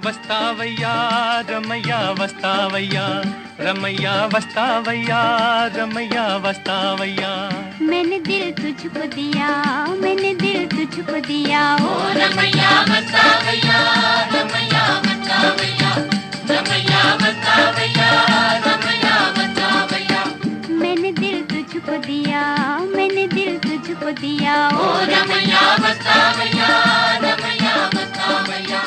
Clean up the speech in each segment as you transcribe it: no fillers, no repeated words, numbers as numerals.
వస్తావయ్యా రమయ్య వస్తావయ్యా रमैया वस्तावैया रमैया वस्तावैया। मैंने दिल तुझको दिया, मैंने दिल तुझको दिया, ओ रमैया वस्तावैया रमैया वस्तावैया रमैया वस्तावैया रमैया वस्तावैया। मैंने दिल तुझको दिया, मैंने दिल तुझको दिया, ओ रमैया वस्तावैया रमैया वस्तावैया।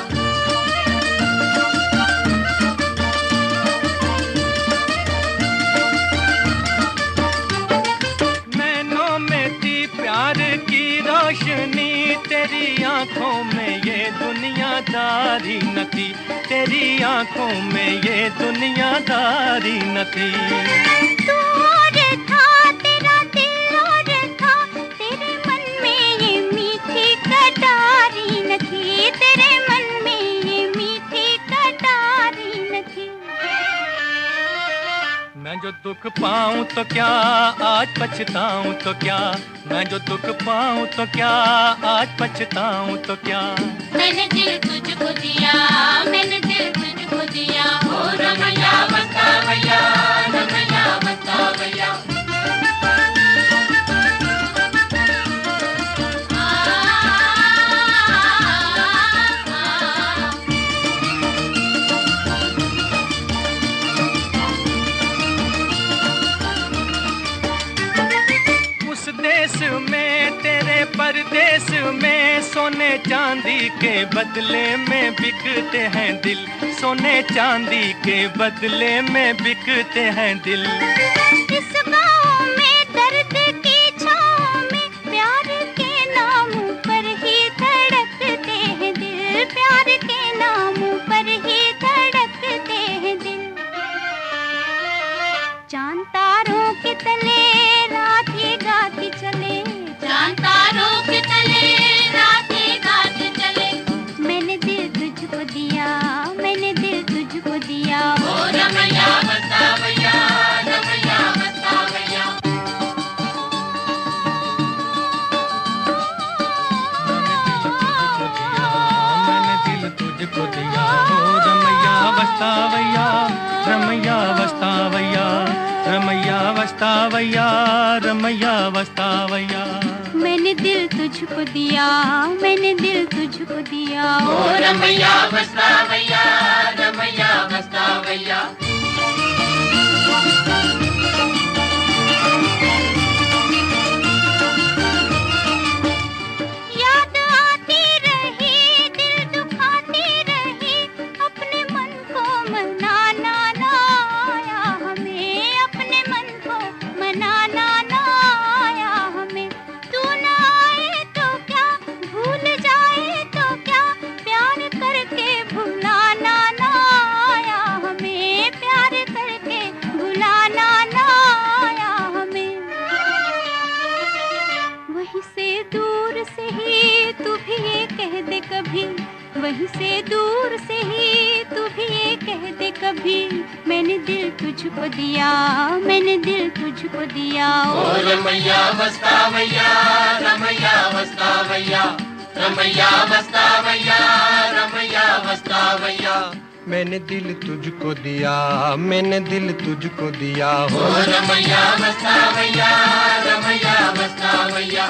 प्यार की रोशनी तेरी आंखों में ये दुनियादारी न थी, तेरी आंखों में ये दुनियादारी न थी। तू और था तेरा दिल और था, तेरे मन में ये मीठी कटारी न थी, तेरे मन में ये मीठी कटारी न थी। मैं जो दुख पाऊं तो क्या आज पछताऊं तो क्या, मैं जो दुख पाऊं तो क्या आज पछताऊं तो क्या। मैंने दिल तुझको दिया, मैंने दिल तुझको दिया, ओ रमैया वस्तावैया रमैया वस्तावैया। देश में तेरे परदेश में सोने चांदी के बदले में बिकते हैं दिल, सोने चांदी के बदले में बिकते हैं दिल। इस गाँव में दर्द की छाँव में प्यार के नाम पर ही धड़कते हैं दिल, प्यार के नाम पर ही धड़कते हैं दिल। चांद तारों के तले रात ये गाती चले, चांद तारों के तले रात ये गाती चले। मैंने दिल तुझको दिया, मैंने दिल तुझको दिया, ओ रमैया वस्तावैया रमैया वस्तावैया। मैंने दिल तुझको दिया, ओ रमैया वस्तावैया रमैया वस्तावैया रमैया वस्तावैया रमैया वस्तावैया। मैंने दिल तुझको दिया, मैंने दिल तुझको दिया, ओ रमैया वस्तावैया रमैया वस्तावैया। याद आती रही दिल दुखाती रही, अपने मन को मनाना ना आया हमें, अपने मन को मनाना ना आया हमें। तू ना आए तो क्या भूल जाए तो क्या, प्यार करके भुलाना ना आया हमें, प्यार करके भुलाना ना आया हमें। वहीं से दूर से ही तू भी ये कह दे कभी, वहीं से दूर से ही तू भी ये कह दे कभी, मैंने दिल तुझको दिया, मैंने दिल तुझको दिया, ओ रमैया वस्तावैया रमैया वस्तावैया रमैया वस्तावैया रमैया वस्तावैया। मैंने दिल तुझको दिया, मैंने दिल तुझको दिया, ओ रमैया वस्तावैया रमैया वस्तावैया।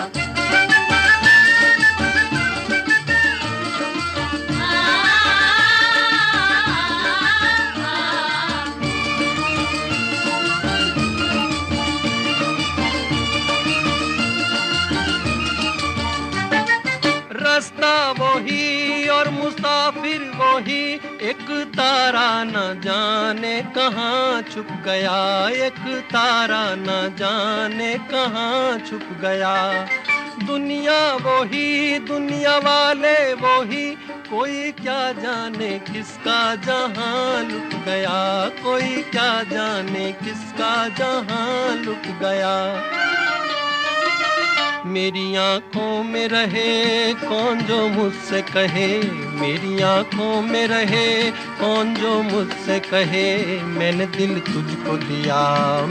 रास्ता वही और मुसाफिर वही, एक तारा न जाने कहाँ छुप गया, एक तारा न जाने कहाँ छुप गया। दुनिया वही दुनिया वाले वही, कोई क्या जाने किसका जहां लुट गया, कोई क्या जाने किसका जहां लुट गया। मेरी आँखों में रहे कौन जो मुझसे कहे, मेरी आँखों में रहे कौन जो मुझसे कहे, मैंने दिल तुझको दिया,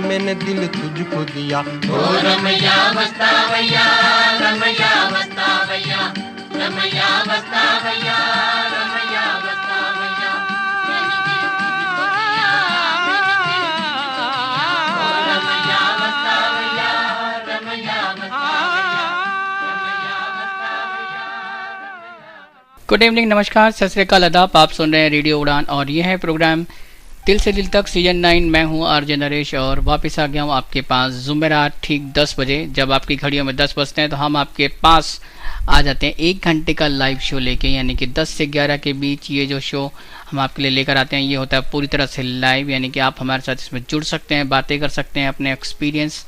मैंने दिल तुझको दिया, ओ रमैया वस्तावैया रमैया वस्तावैया रमैया वस्तावैया रमैया वस्तावैया। गुड इवनिंग, नमस्कार, सत श्री अकाल, आदाब। आप सुन रहे हैं रेडियो उड़ान और ये है प्रोग्राम दिल से दिल तक सीजन 9। मैं हूं आरजे नरेश और वापस आ गया हूं आपके पास जुमेरात ठीक 10 बजे। जब आपकी घड़ियों में 10 बजते हैं तो हम आपके पास आ जाते हैं 1 घंटे का लाइव शो लेके, यानी कि 10 से 11 के बीच ये जो शो हम आपके लिए लेकर आते हैं ये होता है पूरी तरह से लाइव, यानी कि आप हमारे साथ इसमें जुड़ सकते हैं, बातें कर सकते हैं, अपने एक्सपीरियंस,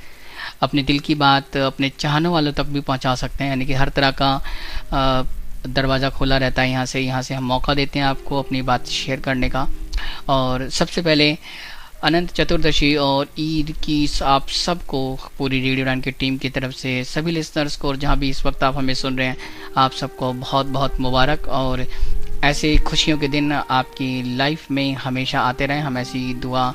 अपने दिल की बात अपने चाहने वालों तक भी पहुंचा सकते हैं। यानी कि हर तरह का दरवाज़ा खुला रहता है। यहाँ से हम मौका देते हैं आपको अपनी बात शेयर करने का। और सबसे पहले अनंत चतुर्दशी और ईद की आप सबको पूरी रेडियो उड़ान की टीम की तरफ से सभी लिसनर्स को, और जहाँ भी इस वक्त आप हमें सुन रहे हैं, आप सबको बहुत बहुत मुबारक। और ऐसे खुशियों के दिन आपकी लाइफ में हमेशा आते रहें, हम ऐसी दुआ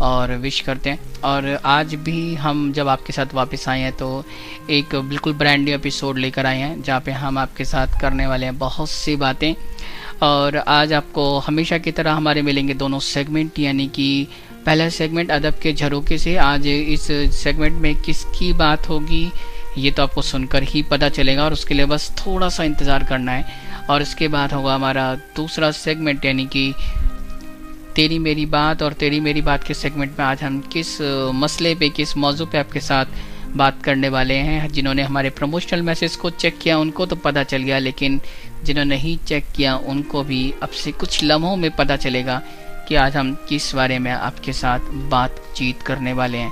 और विश करते हैं। और आज भी हम जब आपके साथ वापस आए हैं तो एक बिल्कुल ब्रांड न्यू एपिसोड लेकर आए हैं जहाँ पे हम आपके साथ करने वाले हैं बहुत सी बातें। और आज आपको हमेशा की तरह हमारे मिलेंगे दोनों सेगमेंट, यानी कि पहला सेगमेंट अदब के झरोके से। आज इस सेगमेंट में किसकी बात होगी ये तो आपको सुनकर ही पता चलेगा और उसके लिए बस थोड़ा सा इंतज़ार करना है। और इसके बाद होगा हमारा दूसरा सेगमेंट, यानी कि तेरी मेरी बात। और तेरी मेरी बात के सेगमेंट में आज हम किस मसले पे, किस मौजू पे आपके साथ बात करने वाले हैं। जिन्होंने हमारे प्रमोशनल मैसेज को चेक किया उनको तो पता चल गया, लेकिन जिन्होंने नहीं चेक किया उनको भी अब से कुछ लम्हों में पता चलेगा कि आज हम किस बारे में आपके साथ बातचीत करने वाले हैं।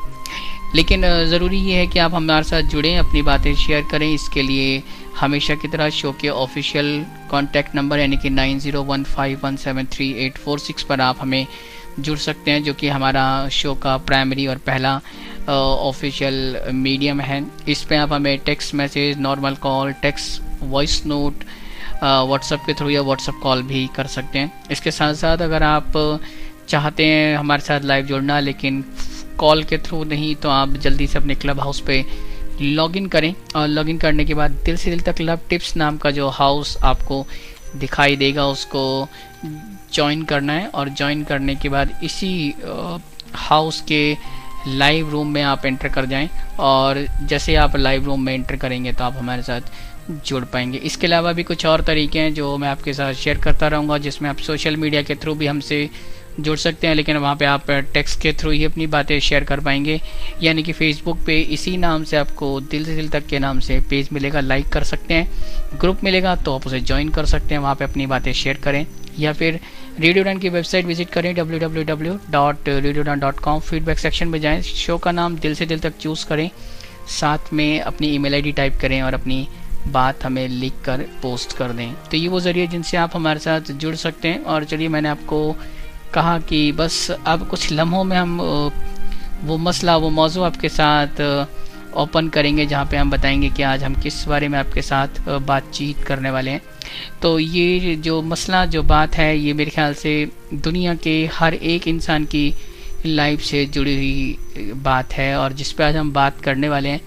लेकिन ज़रूरी ये है कि आप हमारे साथ जुड़ें, अपनी बातें शेयर करें। इसके लिए हमेशा की तरह शो के ऑफिशियल कॉन्टैक्ट नंबर यानी कि 9015173846 पर आप हमें जुड़ सकते हैं, जो कि हमारा शो का प्राइमरी और पहला ऑफिशियल मीडियम है। इस पे आप हमें text message, normal call, text voice note, WhatsApp के थ्रू या व्हाट्सएप कॉल भी कर सकते हैं। इसके साथ साथ अगर आप चाहते हैं हमारे साथ लाइव जुड़ना लेकिन कॉल के थ्रू नहीं, तो आप जल्दी से अपने क्लब हाउस पे लॉगिन करें। और लॉगिन करने के बाद दिल से दिल तक लव टिप्स नाम का जो हाउस आपको दिखाई देगा उसको ज्वाइन करना है। और ज्वाइन करने के बाद इसी हाउस के लाइव रूम में आप एंटर कर जाएं, और जैसे आप लाइव रूम में एंटर करेंगे तो आप हमारे साथ जुड़ पाएंगे। इसके अलावा भी कुछ और तरीके हैं जो मैं आपके साथ शेयर करता रहूँगा, जिसमें आप सोशल मीडिया के थ्रू भी हमसे जुड़ सकते हैं, लेकिन वहाँ पे आप टेक्स्ट के थ्रू ही अपनी बातें शेयर कर पाएंगे। यानी कि फेसबुक पे इसी नाम से आपको दिल से दिल तक के नाम से पेज मिलेगा, लाइक कर सकते हैं। ग्रुप मिलेगा तो आप उसे ज्वाइन कर सकते हैं, वहाँ पे अपनी बातें शेयर करें। या फिर रेडियो उड़ान की वेबसाइट विजिट करें www.radioudan.com। फीडबैक सेक्शन में जाएँ, शो का नाम दिल से दिल तक चूज़ करें, साथ में अपनी ईमेल आईडी टाइप करें और अपनी बात हमें लिख कर पोस्ट कर दें। तो ये वो ज़रिए जिनसे आप हमारे साथ जुड़ सकते हैं। और चलिए, मैंने आपको कहा कि बस अब कुछ लम्हों में हम वो मसला, वो मौजू आपके साथ ओपन करेंगे जहाँ पे हम बताएंगे कि आज हम किस बारे में आपके साथ बातचीत करने वाले हैं। तो ये जो मसला, जो बात है, ये मेरे ख्याल से दुनिया के हर एक इंसान की लाइफ से जुड़ी हुई बात है, और जिस पे आज हम बात करने वाले हैं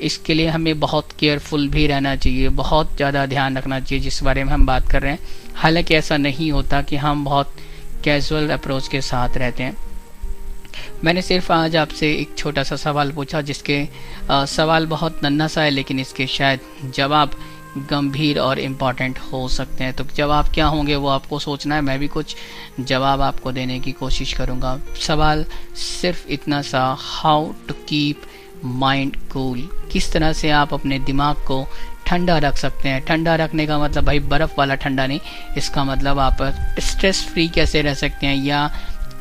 इसके लिए हमें बहुत केयरफुल भी रहना चाहिए, बहुत ज़्यादा ध्यान रखना चाहिए जिस बारे में हम बात कर रहे हैं। हालांकि ऐसा नहीं होता कि हम बहुत कैजुअल अप्रोच के साथ रहते हैं। मैंने सिर्फ आज आपसे एक छोटा सा सवाल पूछा, जिसके सवाल बहुत नन्हा सा है, लेकिन इसके शायद जवाब गंभीर और इम्पॉर्टेंट हो सकते हैं। तो जवाब क्या होंगे वो आपको सोचना है, मैं भी कुछ जवाब आपको देने की कोशिश करूँगा। सवाल सिर्फ इतना सा, how to keep mind cool, किस तरह से आप अपने दिमाग को ठंडा रख सकते हैं। ठंडा रखने का मतलब भाई बर्फ़ वाला ठंडा नहीं, इसका मतलब आप स्ट्रेस फ्री कैसे रह सकते हैं, या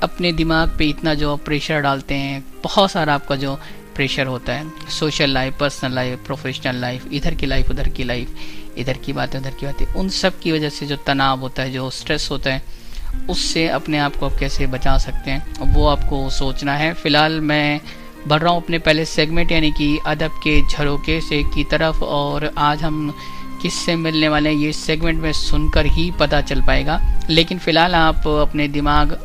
अपने दिमाग पे इतना जो प्रेशर डालते हैं, बहुत सारा आपका जो प्रेशर होता है, social life, personal life, professional life, इधर की लाइफ, उधर की लाइफ, इधर की बातें, उधर की बातें, उन सब की वजह से जो तनाव होता है, जो स्ट्रेस होता है, उससे अपने आप को आप कैसे बचा सकते हैं वो आपको सोचना है। फ़िलहाल मैं बढ़ रहा हूँ अपने पहले सेगमेंट यानी कि अदब के झरोके से की तरफ, और आज हम किससे मिलने वाले हैं ये सेगमेंट में सुनकर ही पता चल पाएगा। लेकिन फ़िलहाल आप अपने दिमाग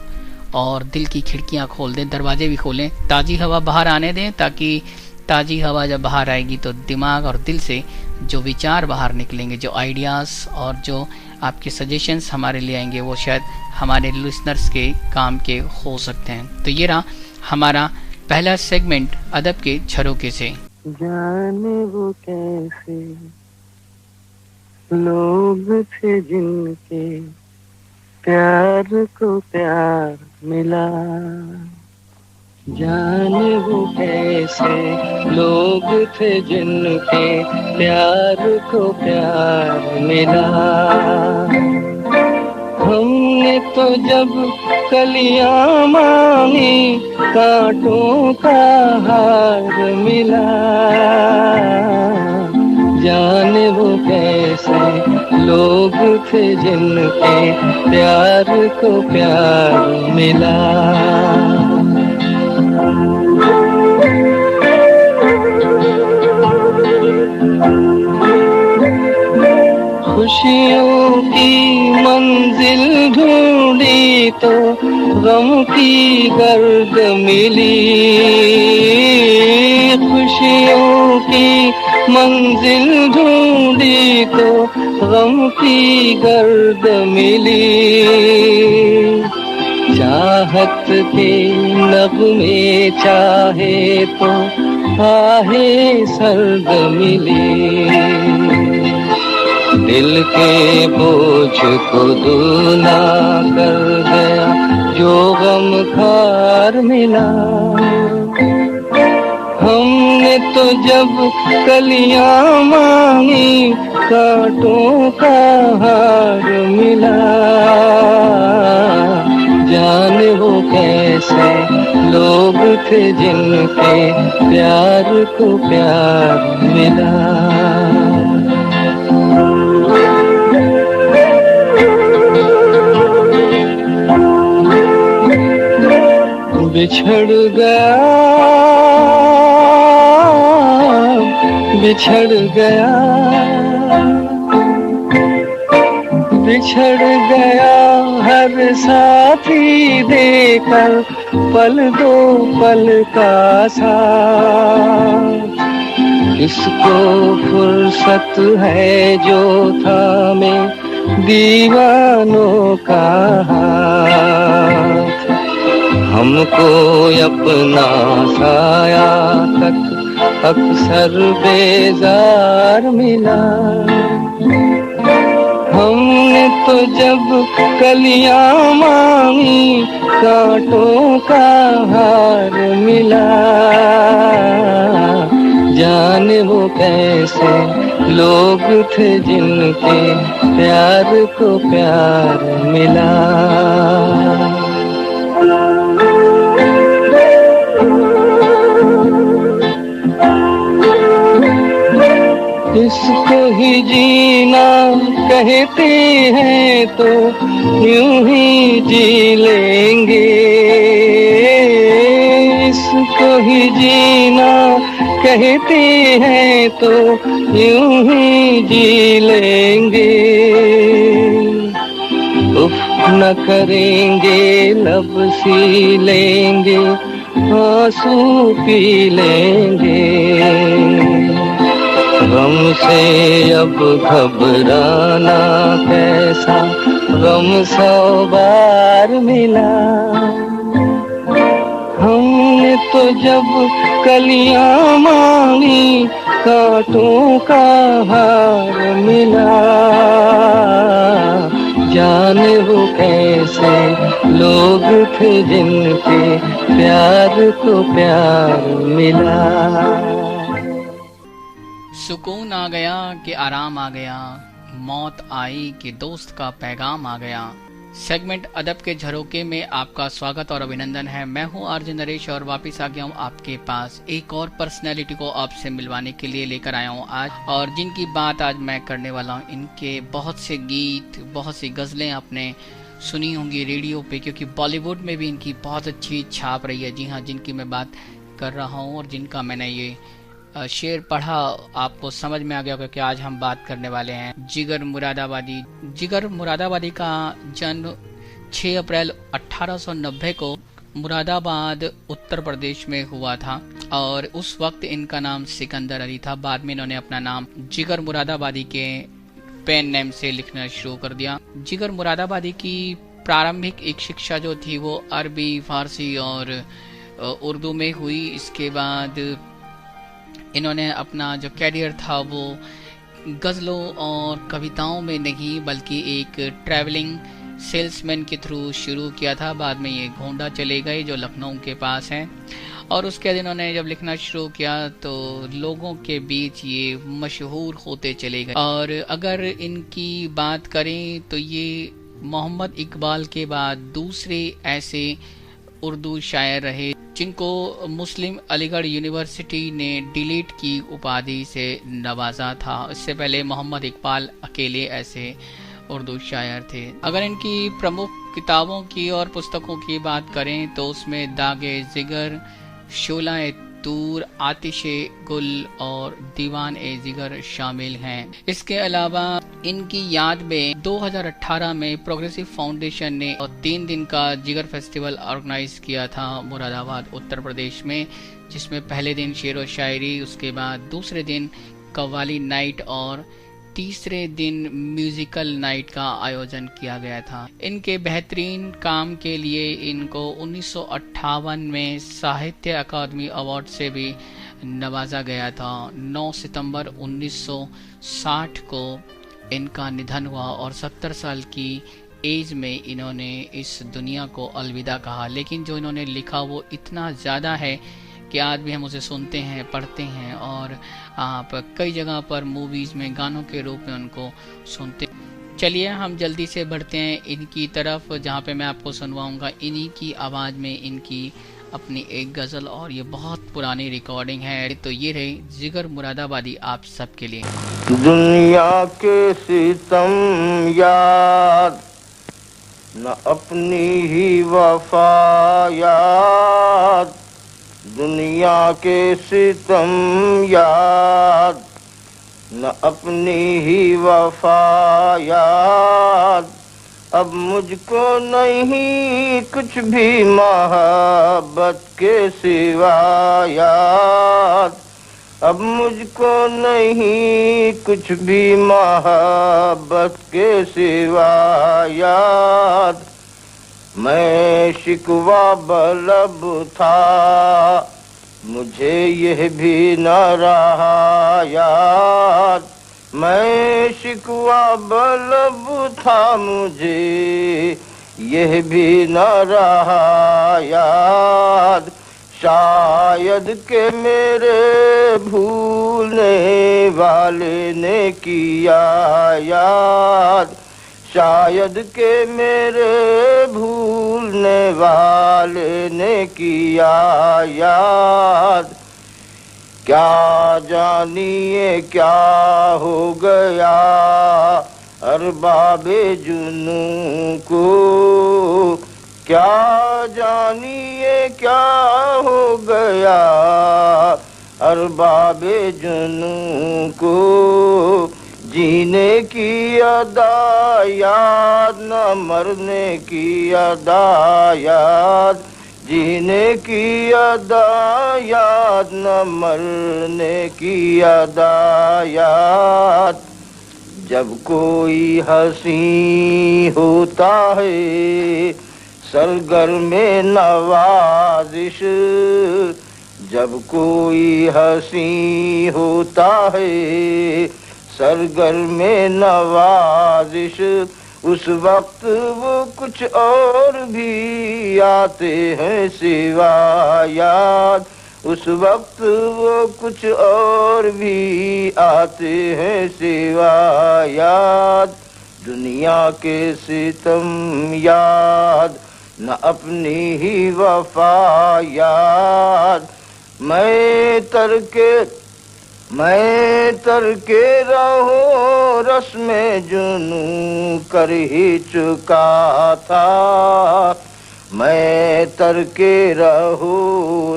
और दिल की खिड़कियाँ खोल दें, दरवाजे भी खोलें, ताज़ी हवा बाहर आने दें, ताकि ताज़ी हवा जब बाहर आएगी तो दिमाग और दिल से जो विचार बाहर निकलेंगे, जो आइडियाज़ और जो आपके सजेशंस हमारे लिए आएंगे, वो शायद हमारे लिसनर्स के काम के हो सकते हैं। तो ये रहा हमारा पहला सेगमेंट अदब के झरोके से। जाने वो कैसे लोग थे जिनके प्यार को प्यार मिला, जाने वो कैसे लोग थे जिनके प्यार को प्यार मिला। हमने तो जब कलियां मांगी कांटों का हार मिला, जाने वो कैसे लोग थे जिनके प्यार को प्यार मिला। खुशियों की मंजिल ढूंढी तो गम की गर्द मिली, खुशियों की मंजिल ढूंढी तो गम की गर्द मिली। चाहत के नगमे चाहे तो आहे सर्द मिली, दिल के बोझ को दूना कर गया जो गम खार मिला। हमने तो जब कलियां मांगी कांटों का हार मिला, जाने वो कैसे लोग थे जिनके प्यार को प्यार मिला। बिछड़ गया, बिछड़ गया, बिछड़ गया हर साथी देकर पल दो पल का साथ। इसको फुर्सत है जो थामे दीवानों का हाथ, हमको अपना साया तक अक्सर बेजार मिला। हमने तो जब कलियां मांगी कांटों का हार मिला, जाने वो कैसे लोग थे जिनके प्यार को प्यार मिला। इसको ही जीना कहते हैं तो यूं ही जी लेंगे, इसको ही जीना कहते हैं तो यूं ही जी लेंगे। उफ न करेंगे लब सी लेंगे आंसू पी लेंगे, गम से अब घबराना कैसा गम 100 बार मिला। हमने तो जब कलियां मांगी कांटों का हार मिला, जाने वो कैसे लोग थे जिनके प्यार को प्यार मिला। सुकून आ गया कि आराम आ गया, मौत आई कि दोस्त का पैगाम आ गया। सेगमेंट अदब के झरोके में आपका स्वागत और अभिनंदन है। मैं हूं आरजे नरेश और वापस आ गया हूं आपके पास एक और पर्सनैलिटी को आपसे मिलवाने के लिए लेकर आया हूं आज, और जिनकी बात आज मैं करने वाला हूं। इनके बहुत से गीत, बहुत सी गज़लें आपने सुनी होंगी रेडियो पे, क्योंकि बॉलीवुड में भी इनकी बहुत अच्छी छाप रही है। जी हाँ, जिनकी मैं बात कर रहा हूँ और जिनका मैंने ये शेर पढ़ा आपको समझ में आ गया होगा कि आज हम बात करने वाले हैं जिगर मुरादाबादी। जिगर मुरादाबादी का जन्म 6 अप्रैल 1890 को मुरादाबाद उत्तर प्रदेश में हुआ था, और उस वक्त इनका नाम सिकंदर अली था। बाद में इन्होंने अपना नाम जिगर मुरादाबादी के पेन नेम से लिखना शुरू कर दिया। जिगर मुरादाबादी की प्रारंभिक एक शिक्षा जो थी वो अरबी, फारसी और उर्दू में हुई। इसके बाद इन्होंने अपना जो कैरियर था वो गज़लों और कविताओं में नहीं बल्कि एक ट्रैवलिंग सेल्समैन के थ्रू शुरू किया था। बाद में ये गोंडा चले गए जो लखनऊ के पास है, और उसके बाद इन्होंने जब लिखना शुरू किया तो लोगों के बीच ये मशहूर होते चले गए। और अगर इनकी बात करें तो ये मोहम्मद इकबाल के बाद दूसरे ऐसे उर्दू शायर रहे जिनको मुस्लिम अलीगढ़ यूनिवर्सिटी ने डिलीट की उपाधि से नवाजा था। इससे पहले मोहम्मद इकबाल अकेले ऐसे उर्दू शायर थे। अगर इनकी प्रमुख किताबों की और पुस्तकों की बात करें तो उसमें दागे जिगर, शोलाए तूर, आतिशे गुल और दीवान ए जिगर शामिल हैं। इसके अलावा इनकी याद में 2018 में प्रोग्रेसिव फाउंडेशन ने 3 दिन का जिगर फेस्टिवल ऑर्गेनाइज किया था मुरादाबाद उत्तर प्रदेश में, जिसमें पहले दिन शेर व शायरी, उसके बाद दूसरे दिन कव्वाली नाइट और तीसरे दिन म्यूजिकल नाइट का आयोजन किया गया था। इनके बेहतरीन काम के लिए इनको 1958 में साहित्य अकादमी अवार्ड से भी नवाजा गया था। 9 सितंबर 1960 को इनका निधन हुआ और 70 साल की एज में इन्होंने इस दुनिया को अलविदा कहा। लेकिन जो इन्होंने लिखा वो इतना ज़्यादा है कि आज भी हम उसे सुनते हैं, पढ़ते हैं और आप कई जगह पर मूवीज़ में गानों के रूप में उनको सुनते। चलिए हम जल्दी से बढ़ते हैं इनकी तरफ, जहाँ पे मैं आपको सुनवाऊंगा इन्हीं की आवाज़ में इनकी अपनी एक गज़ल, और ये बहुत पुरानी रिकॉर्डिंग है। तो ये रही जिगर मुरादाबादी आप सबके लिए। दुनिया के सितम याद न अपनी ही वफा याद, दुनिया के सितम याद न अपनी ही वफा याद, अब मुझको नहीं कुछ भी मोहब्बत के सिवा याद, अब मुझको नहीं कुछ भी मोहब्बत के सिवा याद। मैं शिकवा बलब था मुझे यह भी न रहा याद, मैं शिकवा बलब था मुझे यह भी न रहा याद, शायद के मेरे भूलने वाले ने किया याद, शायद के मेरे भूलने वाले ने किया याद। क्या जानिए क्या हो गया अरबाबे जुनू को, क्या जानिए क्या हो गया अरबाबे जुनू को, जीने की अदा याद न मरने की अदा याद, जीने की अदा याद न मरने की अदा याद। जब कोई हंसी होता है सरगर्मे नवाजिश, जब कोई हंसी होता है सरगर्मे नवाजिश, उस वक्त वो कुछ और भी आते हैं सिवा याद, उस वक्त वो कुछ और भी आते हैं सिवा याद। दुनिया के सितम याद न अपनी ही वफा याद, मैं तरके रहो रस में जुनू कर ही चुका था, मैं तरके रहो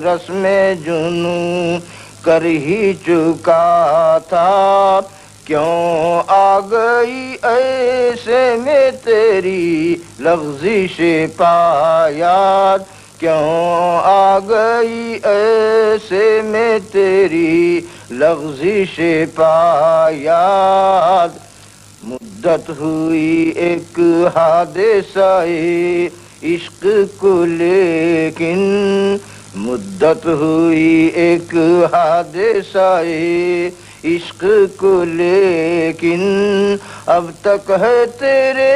रस में जुनू कर ही चुका था। क्यों आ गई ऐसे में तेरी लफ्ज़िश पायात, क्यों आ गई ऐसे में तेरी लफ्ज़िश पायात। मुद्दत हुई एक हादिसाए इश्क को लेकिन मुद्दत हुई एक हादसाए इश्क को लेकिन अब तक है तेरे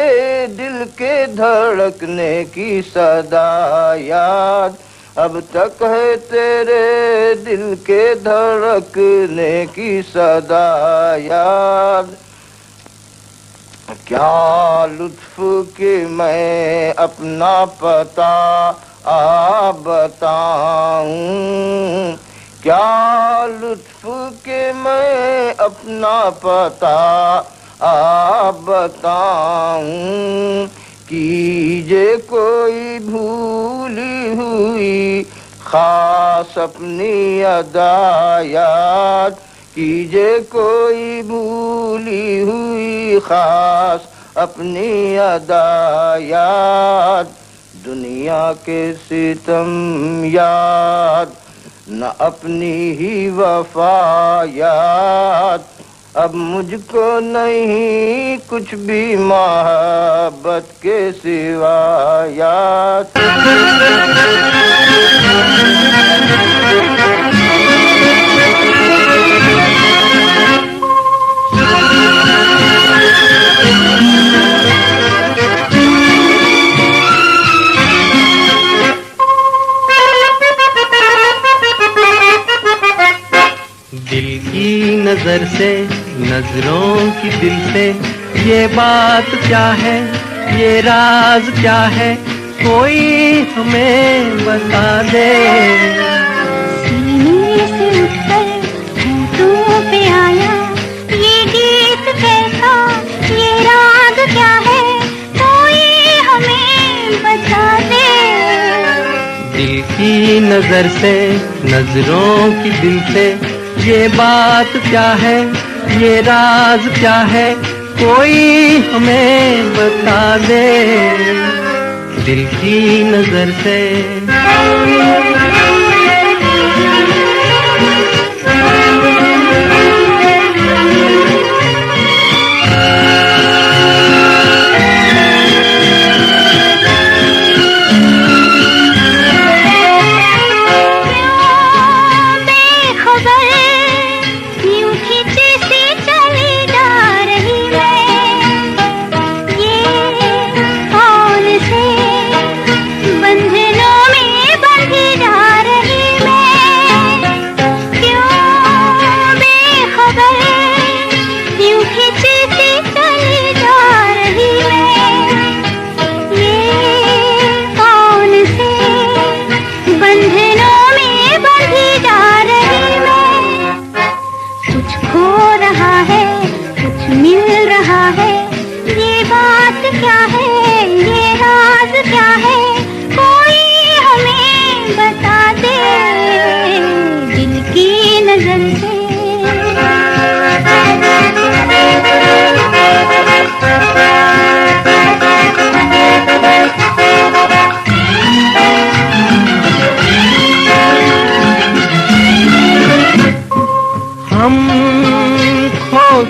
दिल के धड़कने की सदा याद, अब तक है तेरे दिल के धड़कने की सदा याद। क्या लुत्फ के मैं अपना पता बताऊं, क्या लुत्फ के मैं अपना पता बताऊं। कीजे कोई भूली हुई खास अपनी अदा याद, कीजे कोई भूली हुई खास अपनी अदा याद। दुनिया के सितम याद न अपनी ही वफा याद, अब मुझको नहीं कुछ भी मोहब्बत के सिवा याद। दिल की नजर से, नजरों की दिल से, ये बात क्या है, ये राज क्या है, कोई हमें बता दे। सीने से उठकर होठों पे आया ये गीत कैसा, ये राग क्या है, कोई हमें बता दे। दिल की नजर से, नजरों की दिल से, ये बात क्या है, ये राज क्या है, कोई हमें बता दे। दिल की नजर से।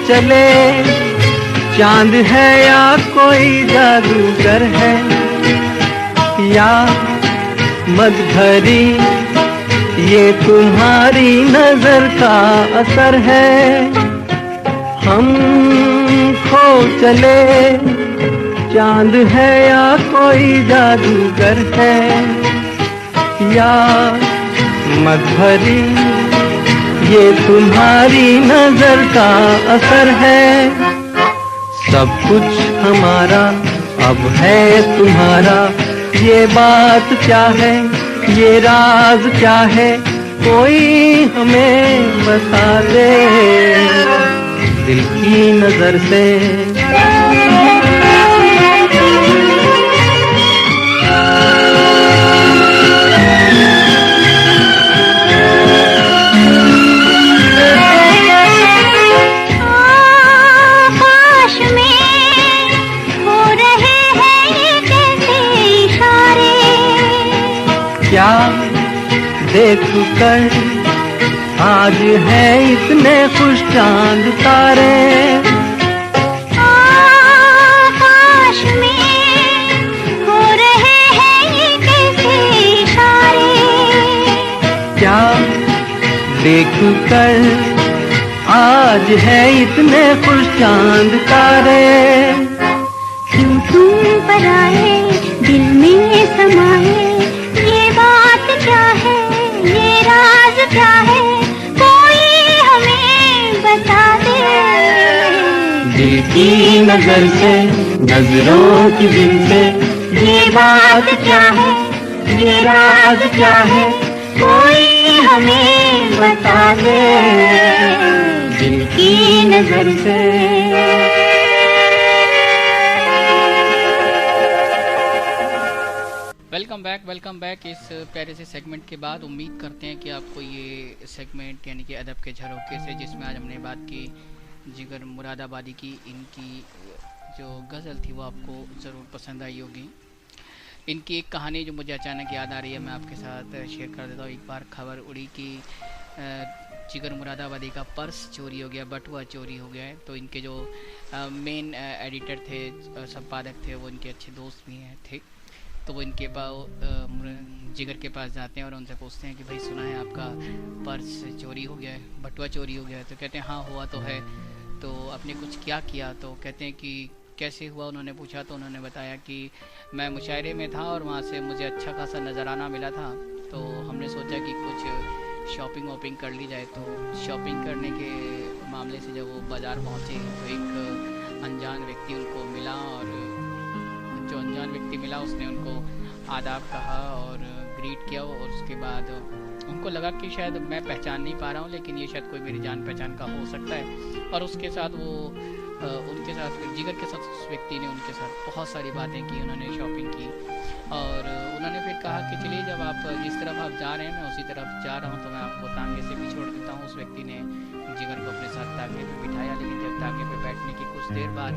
चले चांद है या कोई जादूगर है, या मद भरी ये तुम्हारी नजर का असर है। हम खो चले चांद है या कोई जादूगर है, या मद भरी ये तुम्हारी नजर का असर है। सब कुछ हमारा अब है तुम्हारा, ये बात क्या है, ये राज क्या है, कोई हमें बता दे। दिल की नजर से। क्या देख कर आज है इतने खुश चांद तारे, आकाश में हो रहे हैं ये कैसे इशारे। देख कर आज है इतने खुश चांद तारे। क्यों तुम पर आए दिल में समाए, ये बात क्या है, ये राज क्या है, कोई हमें बता दे। दिल की नजर से, नजरों की दिल से, ये बात क्या है, ये राज क्या है, कोई हमें बता दे। दिल की नजर से। वेलकम बैक इस प्यारे से सेगमेंट के बाद। उम्मीद करते हैं कि आपको ये सेगमेंट यानी कि अदब के झरोखे से, जिसमें आज हमने बात की जिगर मुरादाबादी की, इनकी जो गज़ल थी वो आपको ज़रूर पसंद आई होगी। इनकी एक कहानी जो मुझे अचानक याद आ रही है, मैं आपके साथ शेयर कर देता हूँ। एक बार खबर उड़ी कि जिगर मुरादाबादी का पर्स चोरी हो गया, बटुआ चोरी हो गया है। तो इनके जो मेन एडिटर थे, संपादक थे, वो इनके अच्छे दोस्त भी हैं थे। तो वो इनके जिगर के पास जाते हैं और उनसे पूछते हैं कि भाई सुना है आपका पर्स चोरी हो गया है, बटुआ चोरी हो गया है। तो कहते हैं हाँ हुआ तो है। तो आपने कुछ क्या किया? तो कहते हैं कि कैसे हुआ, उन्होंने पूछा। तो उन्होंने बताया कि मैं मुशायरे में था और वहाँ से मुझे अच्छा खासा नज़राना मिला था। तो हमने सोचा कि कुछ शॉपिंग वॉपिंग कर ली जाए। तो शॉपिंग करने के मामले से जब वो बाज़ार पहुँचे तो एक अनजान व्यक्ति उनको मिला, और जो अनजान व्यक्ति मिला उसने उनको आदाब कहा और ग्रीट किया। और उसके बाद उनको लगा कि शायद मैं पहचान नहीं पा रहा हूँ, लेकिन ये शायद कोई मेरी जान पहचान का हो सकता है। और उसके साथ वो उनके साथ जिगर के साथ उस व्यक्ति ने उनके साथ बहुत सारी बातें की, उन्होंने शॉपिंग की। और उन्होंने फिर कहा कि चलिए जब आप जिस तरफ आप जा रहे हैं मैं उसी तरफ जा रहा हूँ, तो मैं आपको तांगे से भी छोड़ देता हूँ। उस व्यक्ति ने जिगर को अपने साथ तांगे पे बिठाया, लेकिन जब तांगे पे बैठने की कुछ देर बाद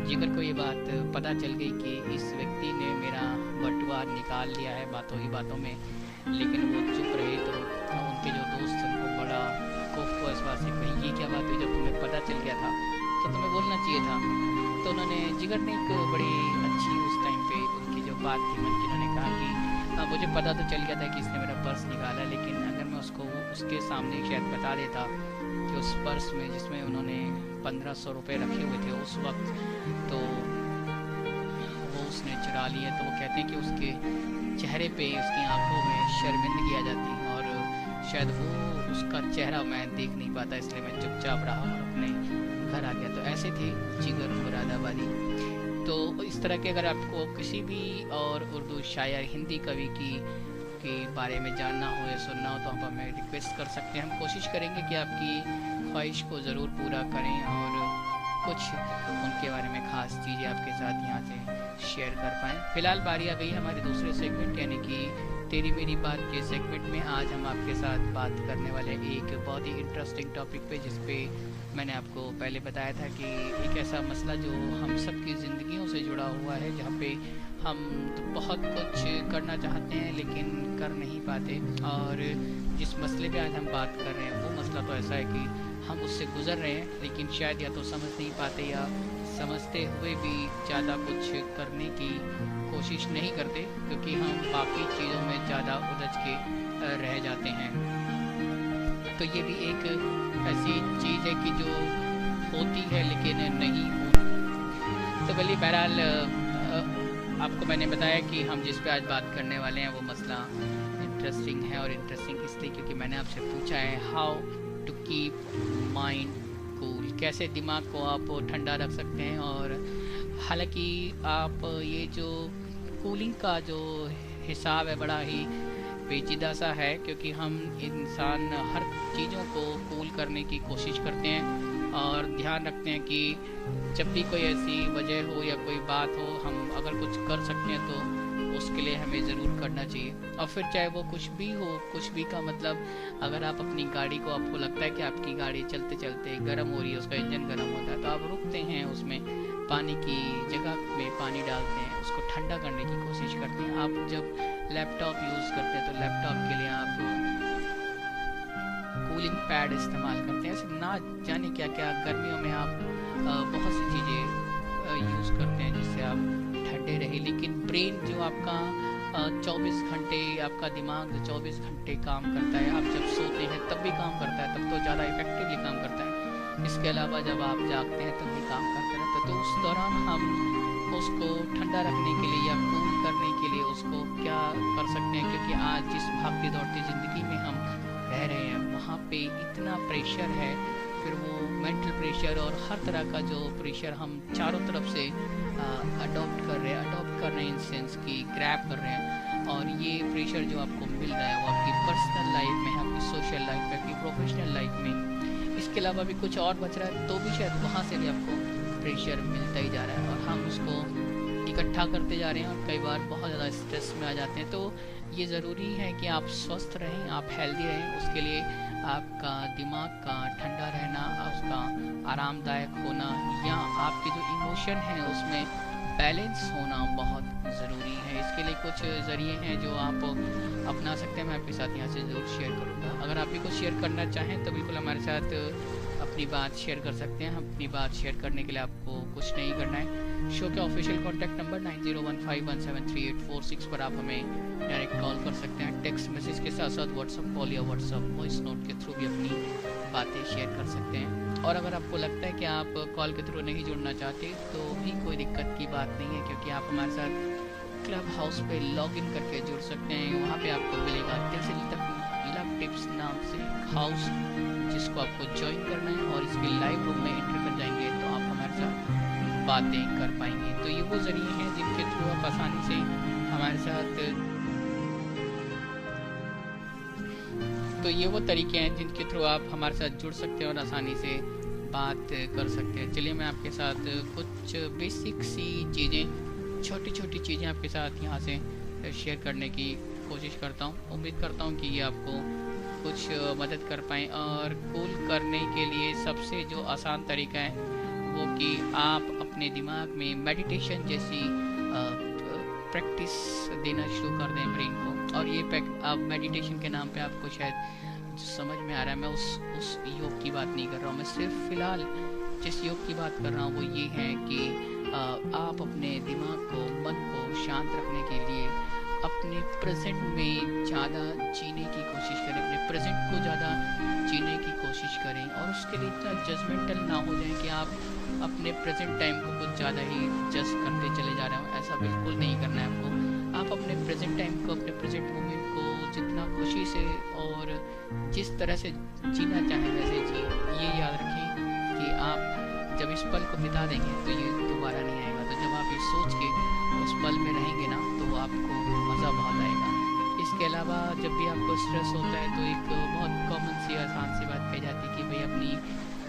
जिगर को ये बात पता चल गई कि इस व्यक्ति ने मेरा बटुआ निकाल लिया है बातों ही बातों में। लेकिन वो चुप रहे। तो उनके जो दोस्त उनको बड़ा खौफ हुआ इस बात से, भाई ये क्या बात हुई, जब तुम्हें पता चल गया था तो तुम्हें बोलना चाहिए था। तो उन्होंने जिगर ने एक बड़ी अच्छी उस टाइम पे उनकी जो बात थी मन की, उन्होंने कहा कि मुझे पता तो चल गया था कि इसने मेरा पर्स निकाला, लेकिन अगर मैं उसको उसके सामने शायद बता देता कि उस पर्स में जिसमें उन्होंने 1500 रुपये रखे हुए थे उस वक्त, तो वो उसने चुरा लिए। तो वो कहते हैं कि उसके चेहरे पे, उसकी आंखों में शर्मिंदगी आ जाती, और शायद वो उसका चेहरा मैं देख नहीं पाता, इसलिए मैं चुपचाप रहा और अपने घर आ गया। तो ऐसे थे जिगर मुरादाबादी। तो इस तरह के अगर आपको किसी भी और उर्दू शायर, हिंदी कवि के बारे में जानना हो या सुनना हो तो आप हमें रिक्वेस्ट कर सकते हैं। हम कोशिश करेंगे कि आपकी ख्वाहिश को ज़रूर पूरा करें और कुछ उनके बारे में ख़ास चीज़ें आपके साथ यहाँ से शेयर कर पाएँ। फ़िलहाल बारी आ गई हमारे दूसरे सेगमेंट यानी कि तेरी मेरी बात के सेगमेंट में। आज हम आपके साथ बात करने वाले एक बहुत ही इंटरेस्टिंग टॉपिक पे, जिस पे मैंने आपको पहले बताया था कि एक ऐसा मसला जो हम सब की ज़िंदगियों से जुड़ा हुआ है, जहाँ पे हम तो बहुत कुछ करना चाहते हैं लेकिन कर नहीं पाते। और जिस मसले पे आज हम बात कर रहे हैं वो मसला तो ऐसा है कि हम उससे गुज़र रहे हैं, लेकिन शायद या तो समझ नहीं पाते या समझते हुए भी ज़्यादा कुछ करने की कोशिश नहीं करते, क्योंकि हम बाकी चीज़ों में ज़्यादा उलझ के रह जाते हैं। तो ये भी एक ऐसी चीज़ है कि जो होती है लेकिन नहीं होती। तो बल्कि बहरहाल आपको मैंने बताया कि हम जिस पे आज बात करने वाले हैं वो मसला इंटरेस्टिंग है, और इंटरेस्टिंग इसलिए क्योंकि मैंने आपसे पूछा है how to keep mind cool, कैसे दिमाग को आप ठंडा रख सकते हैं। और हालांकि आप ये जो कूलिंग का जो हिसाब है बड़ा ही पेचीदा सा है, क्योंकि हम इंसान हर चीज़ों को कूल करने की कोशिश करते हैं और ध्यान रखते हैं कि जब भी कोई ऐसी वजह हो या कोई बात हो, हम अगर कुछ कर सकते हैं तो उसके लिए हमें ज़रूर करना चाहिए। और फिर चाहे वो कुछ भी हो, कुछ भी का मतलब अगर आप अपनी गाड़ी को, आपको लगता है कि आपकी गाड़ी चलते चलते गर्म हो रही है, उसका इंजन गर्म होता है, तो आप रुकते हैं, उसमें पानी की जगह में पानी डालते हैं, उसको ठंडा करने की कोशिश करते हैं। आप जब लैपटॉप यूज़ करते हैं तो लैपटॉप के लिए आप कूलिंग पैड इस्तेमाल करते हैं। ऐसे ना जाने क्या क्या गर्मियों में आप बहुत सी चीज़ें यूज़ करते हैं जिससे आप ठंडे रहे, लेकिन ब्रेन जो आपका 24 घंटे आपका दिमाग 24 घंटे काम करता है। आप जब सोते हैं तब भी काम करता है, तब तो ज़्यादा इफेक्टिवली काम करता है। इसके अलावा जब आप जागते हैं तब भी काम करता रहता है। तो उस दौरान हम उसको ठंडा रखने के लिए या कूल करने के लिए उसको क्या कर सकते हैं, क्योंकि आज जिस भागती दौड़ती ज़िंदगी में हम रह रहे हैं वहाँ पे इतना प्रेशर है, फिर वो मेंटल प्रेशर और हर तरह का जो प्रेशर हम चारों तरफ से अडॉप्ट कर रहे हैं इन सेंस की ग्रैब कर रहे हैं। और ये प्रेशर जो आपको मिल रहा है वो आपकी पर्सनल लाइफ में, आपकी सोशल लाइफ में, आपकी प्रोफेशनल लाइफ में, इसके अलावा भी कुछ और बच रहा है तो भी शायद वहाँ से भी आपको प्रेशर मिलता ही जा रहा है और हम उसको इकट्ठा करते जा रहे हैं और कई बार बहुत ज़्यादा स्ट्रेस में आ जाते हैं। तो ये ज़रूरी है कि आप स्वस्थ रहें, आप हेल्दी रहें। उसके लिए आपका दिमाग का ठंडा रहना, उसका आरामदायक होना या आपके जो इमोशन हैं उसमें बैलेंस होना बहुत ज़रूरी है। इसके लिए कुछ ज़रिए हैं जो आप अपना सकते हैं, मैं आपके साथ यहाँ से ज़रूर शेयर करूँगा। अगर आप भी कुछ शेयर करना चाहें तो बिल्कुल हमारे साथ अपनी बात शेयर कर सकते हैं। अपनी बात शेयर करने के लिए आपको कुछ नहीं करना है। शो के ऑफिशियल कॉन्टैक्ट नंबर 9015173846 पर आप हमें डायरेक्ट कॉल कर सकते हैं। टेक्स्ट मैसेज के साथ साथ व्हाट्सअप कॉल या व्हाट्सअप वॉइस नोट के थ्रू भी अपनी बातें शेयर कर सकते हैं। और अगर आपको लगता है कि आप कॉल के थ्रू नहीं जुड़ना चाहते तो भी कोई दिक्कत की बात नहीं है, क्योंकि आप हमारे साथ क्लब हाउस पे लॉग इन करके जुड़ सकते हैं। वहाँ पे आपको मिलेगा दिल से दिल तक लव टिप्स नाम से हाउस, जिसको आपको ज्वाइन करना है और इसके लाइव रूम में एंटर कर जाएंगे तो आप हमारे साथ बातें कर पाएंगे। तो ये वो जरिए हैं जिनके थ्रू आप आसानी से हमारे साथ ये वो तरीके हैं जिनके थ्रू आप हमारे साथ जुड़ सकते हैं और आसानी से बात कर सकते हैं। चलिए मैं आपके साथ कुछ बेसिक सी चीज़ें, छोटी छोटी चीज़ें आपके साथ यहाँ से शेयर करने की कोशिश करता हूँ। उम्मीद करता हूँ कि ये आपको कुछ मदद कर पाएँ। और कूल करने के लिए सबसे जो आसान तरीका है वो कि आप अपने दिमाग में मेडिटेशन जैसी प्रैक्टिस देना शुरू कर दें ब्रेन को। और ये आप मेडिटेशन के नाम पे आपको शायद समझ में आ रहा है, मैं उस योग की बात नहीं कर रहा हूँ। मैं सिर्फ फ़िलहाल जिस योग की बात कर रहा हूँ वो ये है कि आप अपने दिमाग को, मन को शांत रखने के लिए अपने प्रेजेंट में ज़्यादा जीने की कोशिश करें, अपने प्रेजेंट को ज़्यादा जीने की कोशिश करें। और उसके लिए इतना जजमेंटल ना हो जाए कि आप अपने प्रेजेंट टाइम को कुछ ज़्यादा ही जज करते चले जा रहे हो। ऐसा बिल्कुल नहीं करना है आपको। आप अपने प्रेजेंट टाइम को, अपने प्रेजेंट मोमेंट को जितना खुशी से और जिस तरह से जीना चाहें वैसे जी। ये याद रखें कि आप जब इस पल को बिता देंगे तो ये दोबारा नहीं आएगा। तो जब आप ये सोच के उस पल में रहेंगे ना तो आपको मज़ा बहुत आएगा। इसके अलावा जब भी आपको स्ट्रेस होता है तो एक बहुत कॉमन सी आसान सी बात कही जाती है कि भाई अपनी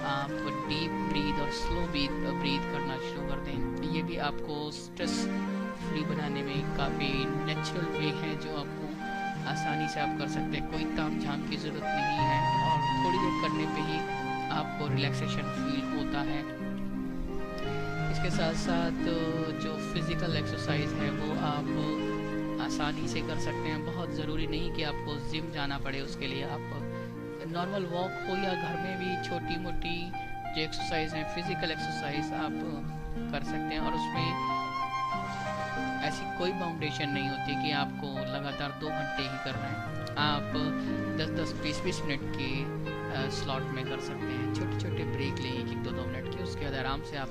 आप डीप ब्रीथ और स्लो ब्रीथ करना शुरू कर दें। ये भी आपको स्ट्रेस फ्री बनाने में काफ़ी नेचुरल वे है जो आपको आसानी से आप कर सकते हैं। कोई ताम झाम की ज़रूरत नहीं है और थोड़ी देर करने पे ही आपको रिलैक्सेशन फील होता है। इसके साथ साथ जो फिज़िकल एक्सरसाइज है वो आप आसानी से कर सकते हैं। बहुत ज़रूरी नहीं कि आपको जिम जाना पड़े उसके लिए। आप नॉर्मल वॉक हो या घर में भी छोटी मोटी जो एक्सरसाइज हैं, फिज़िकल एक्सरसाइज आप कर सकते हैं। और उसमें ऐसी कोई बाउंडेशन नहीं होती कि आपको लगातार 2 घंटे ही करना है। आप 10-10, 20-20 मिनट के स्लॉट में कर सकते हैं। छोटे छोटे ब्रेक लें 1-2 मिनट के, उसके बाद आराम से आप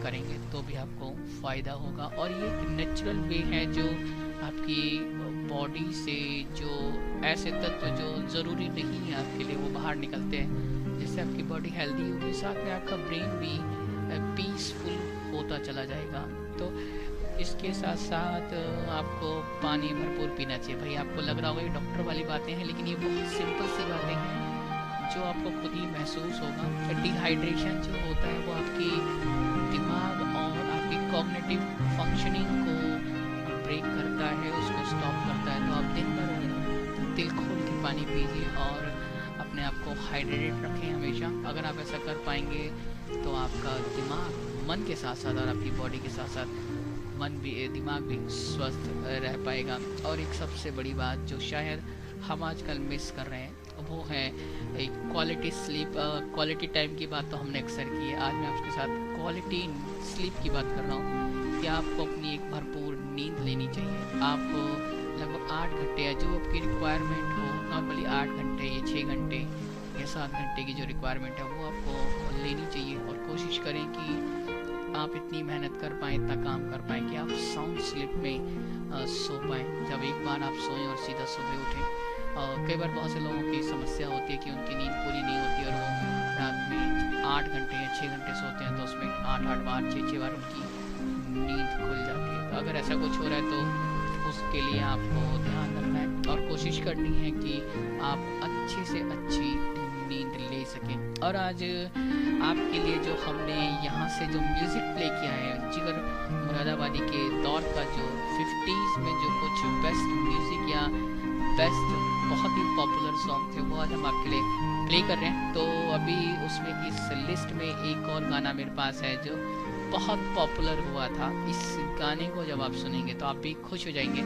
करेंगे तो भी आपको फ़ायदा होगा। और ये एक नेचुरल वे है जो आपकी बॉडी से जो ऐसे तत्व जो ज़रूरी नहीं है आपके लिए वो बाहर निकलते हैं, जिससे आपकी बॉडी हेल्दी होगी, साथ में आपका ब्रेन भी पीसफुल होता चला जाएगा। तो इसके साथ साथ आपको पानी भरपूर पीना चाहिए। भाई आपको लग रहा होगा ये डॉक्टर वाली बातें हैं, लेकिन ये बहुत सिंपल सी बातें हैं जो आपको खुद ही महसूस होगा। डिहाइड्रेशन जो होता है वो आपकी दिमाग और आपकी कॉग्निटिव फंक्शनिंग को ब्रेक करता है, उसको स्टॉप करता है। तो आप दिन भर दिल खोल के पानी पीजिए और अपने आप को हाइड्रेटेड रखें हमेशा। अगर आप ऐसा कर पाएंगे तो आपका दिमाग मन के साथ साथ और आपकी बॉडी के साथ साथ दिमाग भी स्वस्थ रह पाएगा। और एक सबसे बड़ी बात जो शायद हम आजकल मिस कर रहे हैं वो है एक क्वालिटी स्लीप। क्वालिटी टाइम की बात तो हमने अक्सर की है, आज मैं आपके साथ क्वालिटी स्लीप की बात कर रहा हूँ कि आपको अपनी एक भरपूर नींद लेनी चाहिए। आप लगभग 8 घंटे या जो आपकी रिक्वायरमेंट हो, नॉर्मली 8 घंटे या 6 घंटे या 7 घंटे की जो रिक्वायरमेंट है वो आपको लेनी चाहिए। और कोशिश करें कि आप इतनी मेहनत कर पाएँ, इतना काम कर पाएँ कि आप साउंड स्लिप में सो पाएँ। जब एक बार आप सोएं और सीधा सुबह उठें। कई बार बहुत से लोगों की समस्या होती है कि उनकी नींद पूरी नहीं होती और वो रात में 8 घंटे या 6 घंटे सोते हैं, तो उसमें 8-8 बार 6-6 बार उनकी नींद खुल जाती है। तो अगर ऐसा कुछ हो रहा है तो उसके लिए आपको ध्यान रखना है और कोशिश करनी है कि आप अच्छे से अच्छी नींद ले सकें। और आज आपके लिए जो हमने यहाँ से जो म्यूज़िक प्ले किया है, जिगर मुरादाबादी के दौर का जो 50s में जो कुछ बेस्ट म्यूज़िक या बेस्ट बहुत ही पॉपुलर सॉन्ग थे, वो आज हम आपके लिए प्ले कर रहे हैं। तो अभी उसमें इस लिस्ट में एक और गाना मेरे पास है जो बहुत पॉपुलर हुआ था। इस गाने को जब आप सुनेंगे तो आप भी खुश हो जाएंगे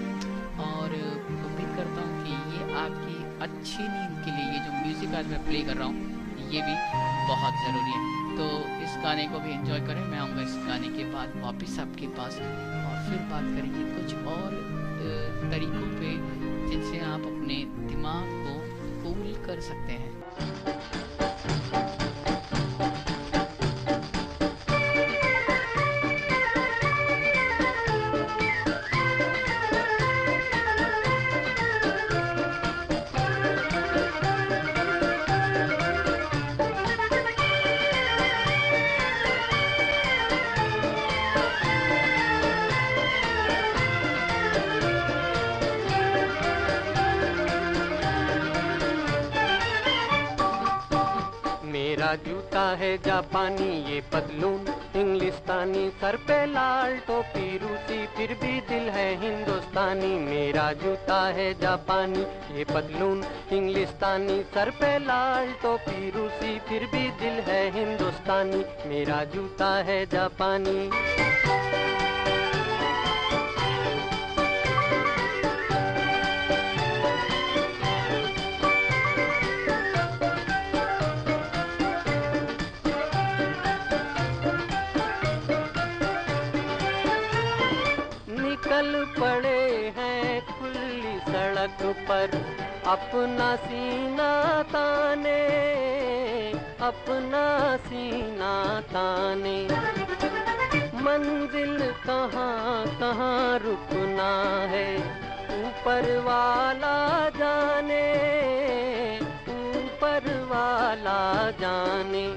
और उम्मीद करता हूँ कि ये आपकी अच्छी नींद के लिए, ये जो म्यूज़िक आज मैं प्ले कर रहा हूँ, ये भी बहुत ज़रूरी है। तो इस गाने को भी एंजॉय करें। मैं आऊँगा इस गाने के बाद वापस आपके पास और फिर बात करेंगे कुछ और तरीकों पे जिनसे आप अपने दिमाग को कूल कर सकते हैं। मेरा जूता है जापानी, ये पतलून इंग्लिस्तानी, सर पे लाल टोपी रूसी, फिर भी दिल है हिंदुस्तानी। मेरा जूता है जापानी, ये पतलून इंग्लिस्तानी, सर पे लाल टोपी रूसी, फिर भी दिल है हिंदुस्तानी। मेरा जूता है जापानी। निकल पड़े हैं खुली सड़क पर अपना सीना ताने, अपना सीना ताने। मंजिल कहाँ कहाँ रुकना है ऊपर वाला जाने, ऊपर वाला जाने।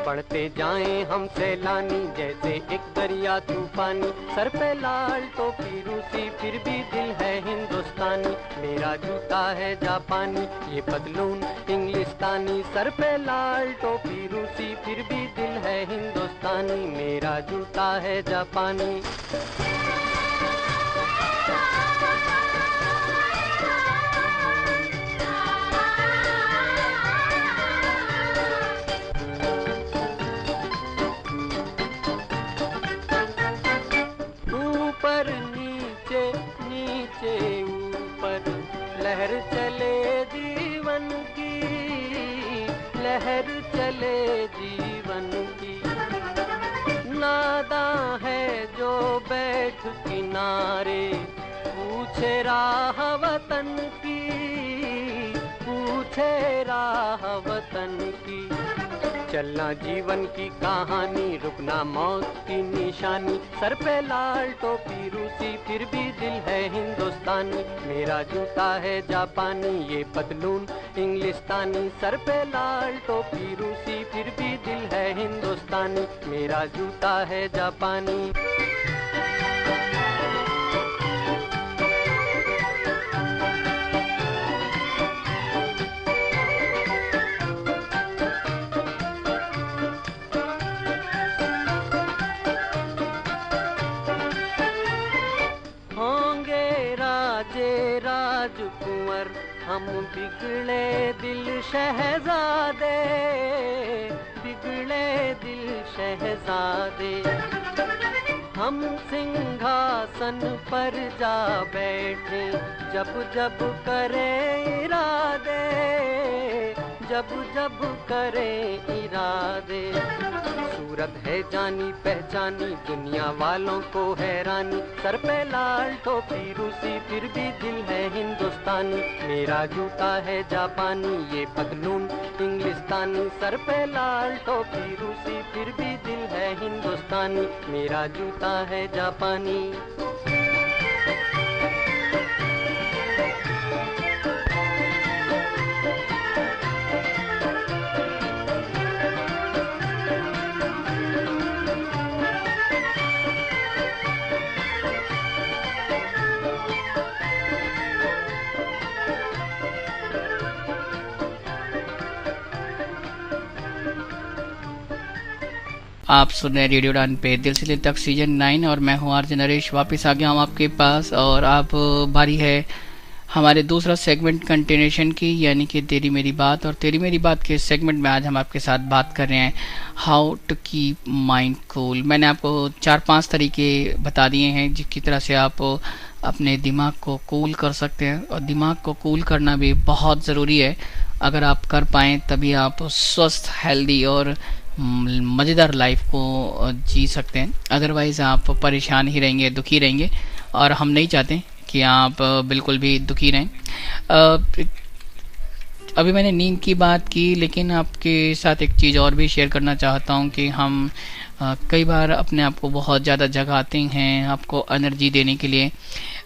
बढ़ते जाएं हम सैलानी जैसे एक दरिया तूफानी, सर पे लाल टोपी रूसी, फिर भी दिल है हिंदुस्तानी। मेरा जूता है जापानी, ये पतलून इंग्लिस्तानी, सर पे लाल टोपी रूसी, फिर भी दिल है हिंदुस्तानी। मेरा जूता है जापानी। ऊपर नीचे नीचे ऊपर लहर चले जीवन की, लहर चले जीवन की। नादा है जो बैठ किनारे पूछे राह वतन की, पूछे राह वतन की। चलना जीवन की कहानी, रुकना मौत की निशानी, सर पे लाल टोपी रूसी, फिर भी दिल है हिंदुस्तानी। मेरा जूता है जापानी, ये पतलून इंग्लिस्तानी, सर पे लाल टोपी रूसी, फिर भी दिल है हिंदुस्तानी। मेरा जूता है जापानी। राजे राजकुंवर हम बिगड़े दिल शहजादे, बिगड़े दिल शहजादे। हम सिंहासन पर जा बैठे जब जब करें इरादे, जब जब करें इरादे। सूरत है जानी पहचानी, दुनिया वालों को हैरानी। सर पे लाल टोपी रूसी, फिर भी दिल है हिंदुस्तानी। मेरा जूता है जापानी, ये पतलून इंग्लिस्तानी। सर पे लाल टोपी रूसी, फिर भी दिल है हिंदुस्तानी। मेरा जूता है जापानी। आप सुन रहे हैं रेडियो डान पे दिल से दिल तक सीजन 9 और मैं हूँ आरजे नरेश। वापस आ गया हूँ आपके पास और आप बारी है हमारे दूसरा सेगमेंट कंटिन्यूशन की, यानी कि तेरी मेरी बात। और तेरी मेरी बात के सेगमेंट में आज हम आपके साथ बात कर रहे हैं how to keep mind cool. मैंने आपको 4-5 तरीके बता दिए हैं जिसकी तरह से आप अपने दिमाग को कूल कर सकते हैं। और दिमाग को कूल करना भी बहुत ज़रूरी है। अगर आप कर पाएँ तभी आप स्वस्थ, हेल्दी और मज़ेदार लाइफ को जी सकते हैं। अदरवाइज़ आप परेशान ही रहेंगे, दुखी रहेंगे, और हम नहीं चाहते कि आप बिल्कुल भी दुखी रहें। अभी मैंने नींद की बात की, लेकिन आपके साथ एक चीज़ और भी शेयर करना चाहता हूं कि हम कई बार अपने आप को बहुत ज़्यादा जगाते हैं आपको एनर्जी देने के लिए।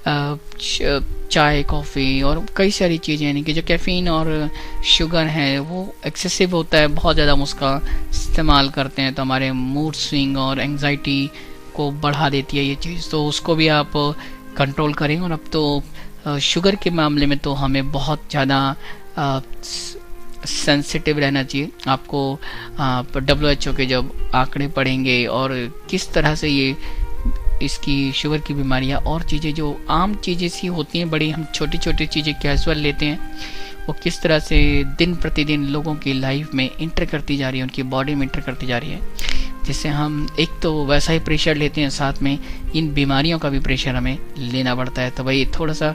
चाय, कॉफ़ी और कई सारी चीज़ें, यानी कि जो कैफ़ीन और शुगर है वो एक्सेसिव होता है, बहुत ज़्यादा हम उसका इस्तेमाल करते हैं तो हमारे मूड स्विंग और एंग्जाइटी को बढ़ा देती है ये चीज़। तो उसको भी आप कंट्रोल करें। और अब तो शुगर के मामले में तो हमें बहुत ज़्यादा सेंसिटिव रहना चाहिए। आपको WHO के जब आंकड़े पढ़ेंगे और किस तरह से ये इसकी शुगर की बीमारियां और चीज़ें जो आम चीज़ें सी होती हैं, बड़ी हम छोटी छोटी चीज़ें कैजुअल लेते हैं, वो किस तरह से दिन प्रतिदिन लोगों की लाइफ में इंटर करती जा रही है, उनकी बॉडी में इंटर करती जा रही है, जिससे हम एक तो वैसा ही प्रेशर लेते हैं, साथ में इन बीमारियों का भी प्रेशर हमें लेना पड़ता है। तो भाई थोड़ा सा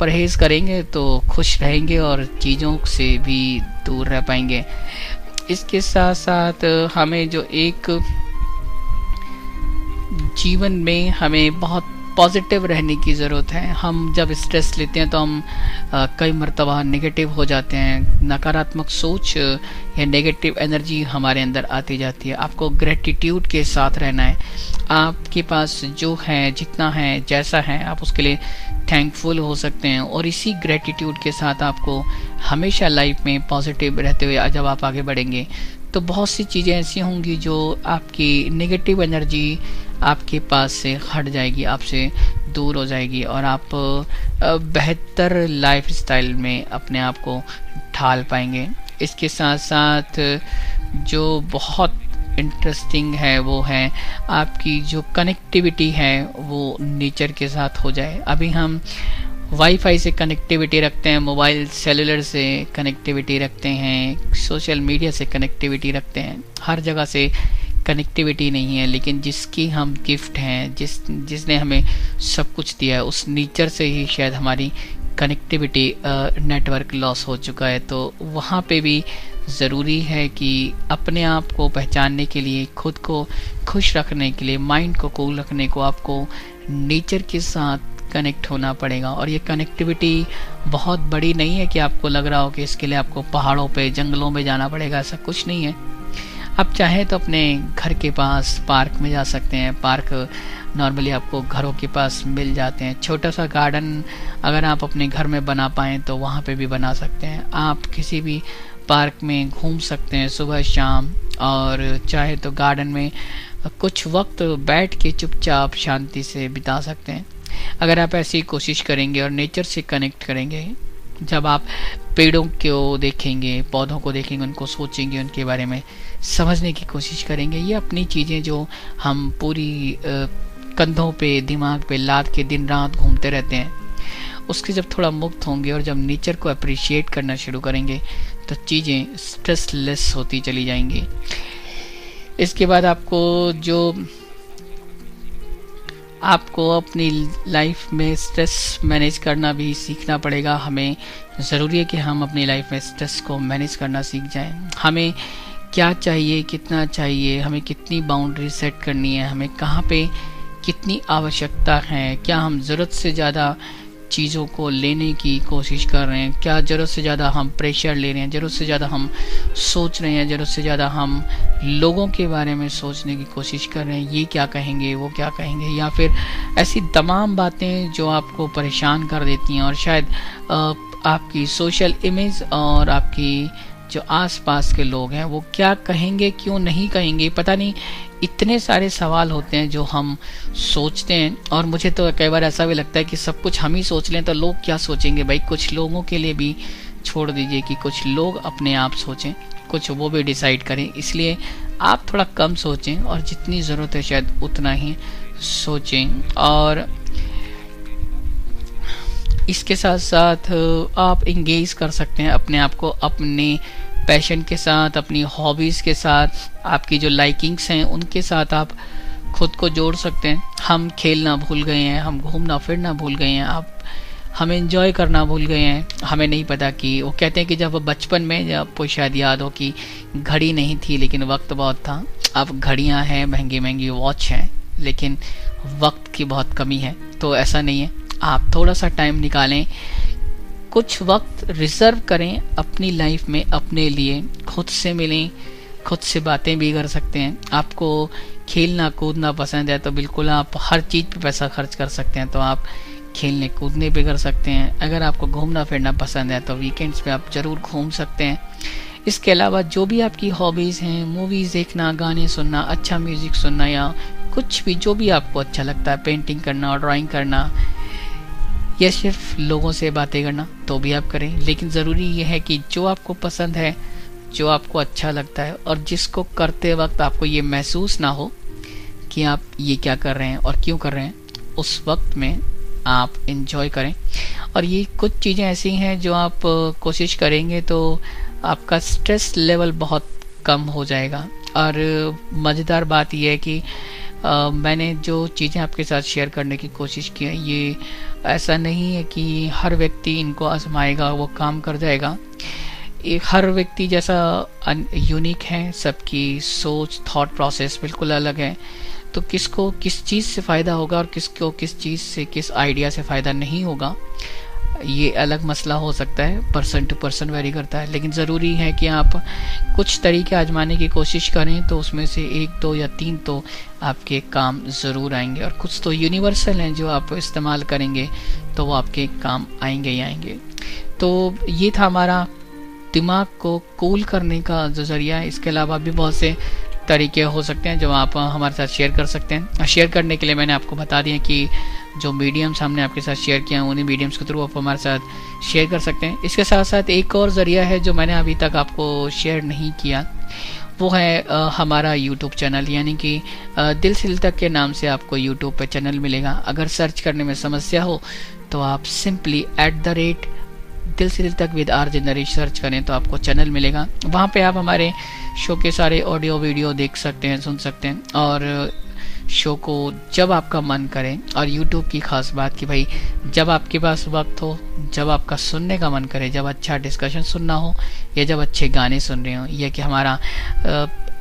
परहेज़ करेंगे तो खुश रहेंगे और चीज़ों से भी दूर रह पाएंगे। इसके साथ साथ हमें जो एक जीवन में हमें बहुत पॉजिटिव रहने की ज़रूरत है। हम जब स्ट्रेस लेते हैं तो हम कई मर्तबा नेगेटिव हो जाते हैं, नकारात्मक सोच या नेगेटिव एनर्जी हमारे अंदर आती जाती है। आपको ग्रेटिट्यूड के साथ रहना है। आपके पास जो है, जितना है, जैसा है, आप उसके लिए थैंकफुल हो सकते हैं। और इसी ग्रेटिट्यूड के साथ आपको हमेशा लाइफ में पॉजिटिव रहते हुए जब आप आगे बढ़ेंगे तो बहुत सी चीज़ें ऐसी होंगी जो आपकी नेगेटिव एनर्जी आपके पास से हट जाएगी, आपसे दूर हो जाएगी और आप बेहतर लाइफ स्टाइल में अपने आप को ढाल पाएंगे। इसके साथ साथ जो बहुत इंटरेस्टिंग है वो है आपकी जो कनेक्टिविटी है वो नेचर के साथ हो जाए। अभी हम वाईफाई से कनेक्टिविटी रखते हैं, मोबाइल सेलुलर से कनेक्टिविटी रखते हैं, सोशल मीडिया से कनेक्टिविटी रखते हैं, हर जगह से कनेक्टिविटी नहीं है। लेकिन जिसकी हम गिफ्ट हैं, जिसने हमें सब कुछ दिया है, उस नेचर से ही शायद हमारी कनेक्टिविटी नेटवर्क लॉस हो चुका है। तो वहाँ पे भी ज़रूरी है कि अपने आप को पहचानने के लिए, खुद को खुश रखने के लिए, माइंड को कूल रखने को आपको नेचर के साथ कनेक्ट होना पड़ेगा। और ये कनेक्टिविटी बहुत बड़ी नहीं है कि आपको लग रहा हो कि इसके लिए आपको पहाड़ों पे, जंगलों में जाना पड़ेगा, ऐसा कुछ नहीं है। आप चाहें तो अपने घर के पास पार्क में जा सकते हैं। पार्क नॉर्मली आपको घरों के पास मिल जाते हैं। छोटा सा गार्डन अगर आप अपने घर में बना पाएँ तो वहाँ पे भी बना सकते हैं। आप किसी भी पार्क में घूम सकते हैं सुबह शाम, और चाहे तो गार्डन में कुछ वक्त बैठ के चुपचाप शांति से बिता सकते हैं। अगर आप ऐसी कोशिश करेंगे और नेचर से कनेक्ट करेंगे, जब आप पेड़ों को देखेंगे, पौधों को देखेंगे, उनको सोचेंगे, उनके बारे में समझने की कोशिश करेंगे, ये अपनी चीज़ें जो हम पूरी कंधों पे, दिमाग पे लाद के दिन रात घूमते रहते हैं, उसके जब थोड़ा मुक्त होंगे और जब नेचर को अप्रिशिएट करना शुरू करेंगे तो चीज़ें स्ट्रेसलेस होती चली जाएंगी। इसके बाद आपको अपनी लाइफ में स्ट्रेस मैनेज करना भी सीखना पड़ेगा। हमें ज़रूरी है कि हम अपनी लाइफ में स्ट्रेस को मैनेज करना सीख जाएं। हमें क्या चाहिए, कितना चाहिए, हमें कितनी बाउंड्री सेट करनी है, हमें कहाँ पे कितनी आवश्यकता है, क्या हम ज़रूरत से ज़्यादा चीज़ों को लेने की कोशिश कर रहे हैं, क्या ज़रूरत से ज़्यादा हम प्रेशर ले रहे हैं, ज़रूरत से ज़्यादा हम सोच रहे हैं, ज़रूरत से ज़्यादा हम लोगों के बारे में सोचने की कोशिश कर रहे हैं, ये क्या कहेंगे, वो क्या कहेंगे, या फिर ऐसी तमाम बातें जो आपको परेशान कर देती हैं और शायद आपकी सोशल इमेज और आपकी जो आसपास के लोग हैं वो क्या कहेंगे, क्यों नहीं कहेंगे, पता नहीं। इतने सारे सवाल होते हैं जो हम सोचते हैं और मुझे तो कई बार ऐसा भी लगता है कि सब कुछ हम ही सोच लें तो लोग क्या सोचेंगे। भाई कुछ लोगों के लिए भी छोड़ दीजिए कि कुछ लोग अपने आप सोचें, कुछ वो भी डिसाइड करें। इसलिए आप थोड़ा कम सोचें और जितनी ज़रूरत है शायद उतना ही सोचें। और इसके साथ साथ आप इंगेज कर सकते हैं अपने आप को अपने पैशन के साथ, अपनी हॉबीज़ के साथ, आपकी जो लाइकिंग्स हैं उनके साथ आप खुद को जोड़ सकते हैं। हम खेलना भूल गए हैं, हम घूमना फिरना भूल गए हैं, हम एंजॉय करना भूल गए हैं। हमें नहीं पता कि वो कहते हैं कि जब बचपन में, जब आपको शायद याद हो कि घड़ी नहीं थी लेकिन वक्त बहुत था। अब घड़ियां हैं, महंगी महंगी वॉच हैं, लेकिन वक्त की बहुत कमी है। तो ऐसा नहीं है, आप थोड़ा सा टाइम निकालें, कुछ वक्त रिजर्व करें अपनी लाइफ में अपने लिए, खुद से मिलें, खुद से बातें भी कर सकते हैं। आपको खेलना कूदना पसंद है तो बिल्कुल आप हर चीज़ पे पैसा खर्च कर सकते हैं, तो आप खेलने कूदने पे कर सकते हैं। अगर आपको घूमना फिरना पसंद है तो वीकेंड्स पे आप ज़रूर घूम सकते हैं। इसके अलावा जो भी आपकी हॉबीज़ हैं, मूवीज़ देखना, गाने सुनना, अच्छा म्यूज़िक सुनना, या कुछ भी जो भी आपको अच्छा लगता है, पेंटिंग करना और ड्राइंग करना, या सिर्फ लोगों से बातें करना, तो भी आप करें। लेकिन ज़रूरी ये है कि जो आपको पसंद है, जो आपको अच्छा लगता है और जिसको करते वक्त आपको ये महसूस ना हो कि आप ये क्या कर रहे हैं और क्यों कर रहे हैं, उस वक्त में आप एंजॉय करें। और ये कुछ चीज़ें ऐसी हैं जो आप कोशिश करेंगे तो आपका स्ट्रेस लेवल बहुत कम हो जाएगा। और मज़ेदार बात यह है कि मैंने जो चीज़ें आपके साथ शेयर करने की कोशिश की है, ये ऐसा नहीं है कि हर व्यक्ति इनको आजमाएगा वो काम कर जाएगा। हर व्यक्ति जैसा यूनिक है, सबकी सोच, थॉट प्रोसेस बिल्कुल अलग है। तो किसको किस चीज़ से फ़ायदा होगा और किसको किस चीज़ से, किस आइडिया से फ़ायदा नहीं होगा, ये अलग मसला हो सकता है, पर्सन टू पर्सन वेरी करता है। लेकिन ज़रूरी है कि आप कुछ तरीके आजमाने की कोशिश करें तो उसमें से 1, 2 या 3 तो आपके काम ज़रूर आएंगे, और कुछ तो यूनिवर्सल हैं जो आप इस्तेमाल करेंगे तो वो आपके काम आएंगे ही आएंगे। तो ये था हमारा दिमाग को कूल करने का जो ज़रिया है। इसके अलावा भी बहुत से तरीके हो सकते हैं जो आप हमारे साथ शेयर कर सकते हैं। शेयर करने के लिए मैंने आपको बता दिया कि जो मीडियम्स हमने आपके साथ शेयर किया हैं उन्हीं मीडियम्स के थ्रू आप हमारे साथ शेयर कर सकते हैं। इसके साथ साथ एक और ज़रिया है जो मैंने अभी तक आपको शेयर नहीं किया, वो है हमारा यूट्यूब चैनल, यानी कि दिल से दिल तक के नाम से आपको यूट्यूब पे चैनल मिलेगा। अगर सर्च करने में समस्या हो तो आप सिंपली दिल से दिल तक विद RJ नरेश सर्च करें तो आपको चैनल मिलेगा। वहाँ पे आप हमारे शो के सारे ऑडियो वीडियो देख सकते हैं, सुन सकते हैं, और शो को जब आपका मन करे। और यूट्यूब की खास बात कि भाई जब आपके पास वक्त हो, जब आपका सुनने का मन करे, जब अच्छा डिस्कशन सुनना हो या जब अच्छे गाने सुन रहे हो, या कि हमारा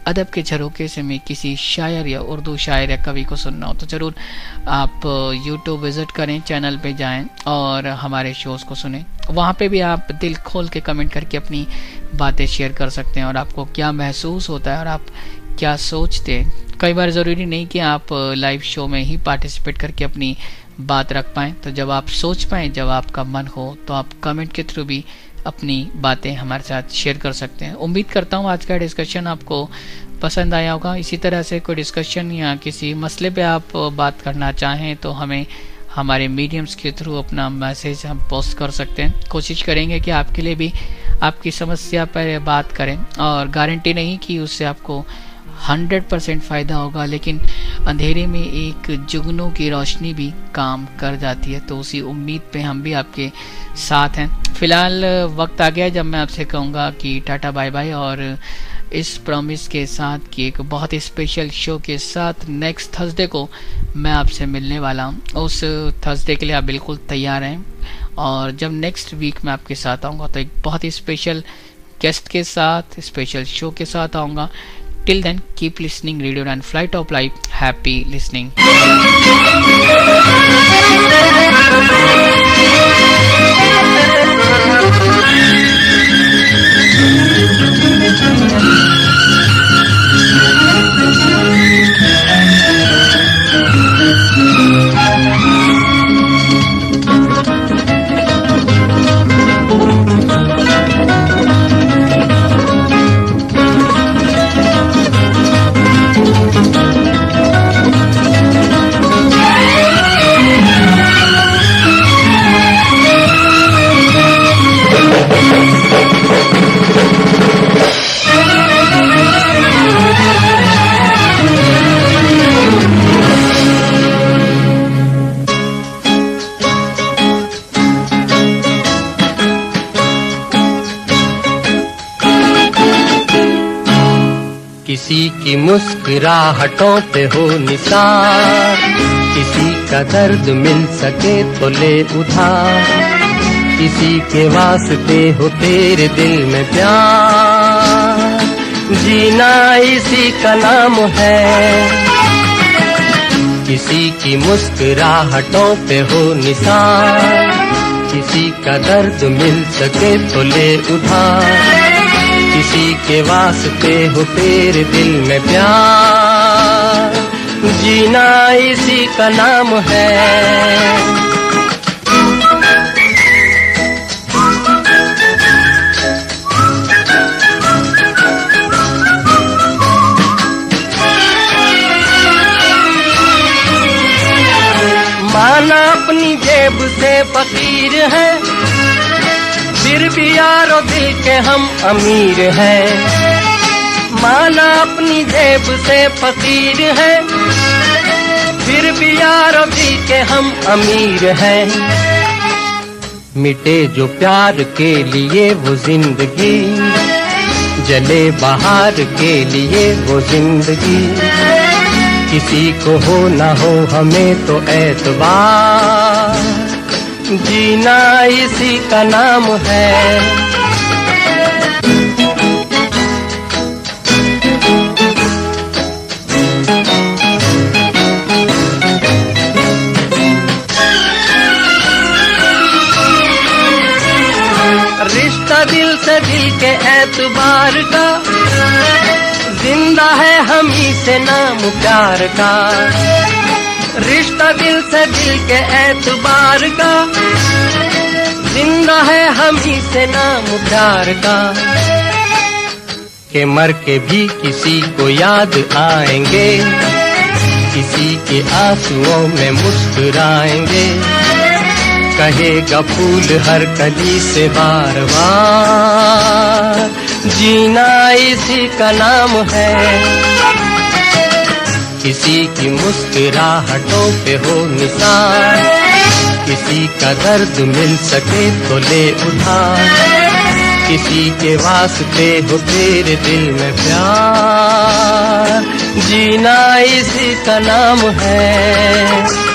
अदब के झरोखे से में किसी शायर या उर्दू शायर या कवि को सुनना हो, तो ज़रूर आप यूट्यूब विज़िट करें, चैनल पे जाएं और हमारे शोज़ को सुनें। वहाँ पे भी आप दिल खोल के कमेंट करके अपनी बातें शेयर कर सकते हैं और आपको क्या महसूस होता है और आप क्या सोचते हैं। कई बार ज़रूरी नहीं कि आप लाइव शो में ही पार्टिसिपेट करके अपनी बात रख पाएँ, तो जब आप सोच पाएँ, जब आपका मन हो, तो आप कमेंट के थ्रू भी अपनी बातें हमारे साथ शेयर कर सकते हैं। उम्मीद करता हूँ आज का डिस्कशन आपको पसंद आया होगा। इसी तरह से कोई डिस्कशन या किसी मसले पे आप बात करना चाहें तो हमें हमारे मीडियम्स के थ्रू अपना मैसेज हम पोस्ट कर सकते हैं। कोशिश करेंगे कि आपके लिए भी आपकी समस्या पर बात करें, और गारंटी नहीं कि उससे आपको 100% फ़ायदा होगा, लेकिन अंधेरे में एक जुगनू की रोशनी भी काम कर जाती है। तो उसी उम्मीद पे हम भी आपके साथ हैं। फ़िलहाल वक्त आ गया जब मैं आपसे कहूँगा कि टाटा बाय बाय, और इस प्रॉमिस के साथ कि एक बहुत ही स्पेशल शो के साथ नेक्स्ट थर्सडे को मैं आपसे मिलने वाला हूँ। उस थर्सडे के लिए आप बिल्कुल तैयार हैं, और जब नेक्स्ट वीक मैं आपके साथ आऊँगा तो एक बहुत ही स्पेशल गेस्ट के साथ, स्पेशल शो के साथ आऊँगा। Till then keep listening radio and flight of life. Happy listening. किसी की मुस्कुराहटों पे हो निसार, किसी का दर्द मिल सके तो ले उधार, किसी के वास्ते हो तेरे दिल में प्यार, जीना इसी का नाम है। किसी की मुस्कुराहटों पे हो निसार, किसी का दर्द मिल सके तो ले उधार, किसी के वास्ते हो तेरे दिल में प्यार, जीना इसी का नाम है। माना अपनी जेब से फकीर है, फिर भी यारो दिल के हम अमीर हैं। माना अपनी जेब से फकीर है, फिर भी यारो दिल के हम अमीर हैं। मिटे जो प्यार के लिए वो जिंदगी, जले बाहर के लिए वो जिंदगी, किसी को हो ना हो हमें तो एतबार, जीना इसी का नाम है। रिश्ता दिल से दिल के एतबार का, जिंदा है हम ही से नाम प्यार का। रिश्ता दिल से दिल के एतबार का, जिंदा है हम ही से नाम प्यार का। के मर के भी किसी को याद आएंगे, किसी के आंसुओं में मुस्कुराएंगे, कहेगा फूल हर कली से बार बार, जीना इसी का नाम है। किसी की मुस्कुराहटों पे हो निसार, किसी का दर्द मिल सके तो ले उधार, किसी के वास्ते हो तेरे दिल में प्यार, जीना इसी का नाम है।